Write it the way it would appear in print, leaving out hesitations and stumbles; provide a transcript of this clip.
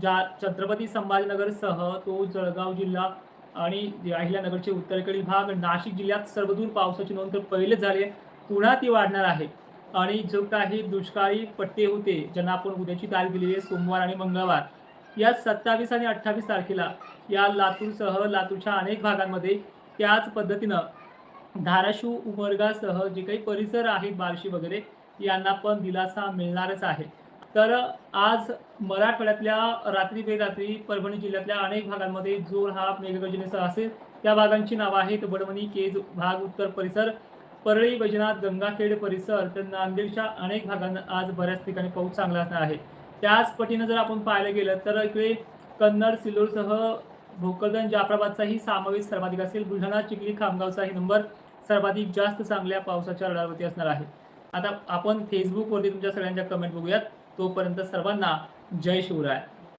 ज्या छत्रपती संभाजीनगरसह तो जळगाव जिल्हा आणि जे अहिल्यानगरचे उत्तरेकडील भाग, नाशिक जिल्ह्यात सर्वदूर पावसाची नोंद तर पहिलेच झाली आहे. पुन्हा ती वाढणार आहे. आणि जो काही दुष्काळी पट्टे होते, ज्यांना आपण उद्याची तारीख दिलेली आहे सोमवार आणि मंगळवार, या 27 आणि 28 तारखेला या लातूरसह लातूरच्या अनेक भागांमध्ये त्याच पद्धतीनं धाराशिव, उमरगासह जे काही परिसर आहेत बार्शी वगैरे, यांना पण दिलासा मिळणारच आहे. तर आज मराठवाड्यातल्या रात्री बेरात्री परभणी जिल्ह्यातल्या अनेक भागांमध्ये जोर हा मेघगर्जनेसह असेल. त्या भागांची नावं आहेत वडवणी, केज भाग, उत्तर परिसर, परळी, वैजनाथ, गंगाखेड परिसर. तर नांदेडच्या अनेक भागांना आज बऱ्याच ठिकाणी पाऊस चांगला असणार आहे. त्याच पटीनं जर आपण पाहायला गेलं तर इकडे कन्नड, सिल्लोडसह भोकरदन, जाफराबादचाही समावेश सर्वाधिक असेल. बुलढाणा, चिखली, खामगावचाही नंबर सर्वाधिक जास्त चांगल्या पावसाच्या रडारवरती असणार आहे. आता आपण Facebookवरती तुमच्या सगळ्यांच्या कमेंट बघूयात. तोपर्यंत सर्वांना जय शिवराय.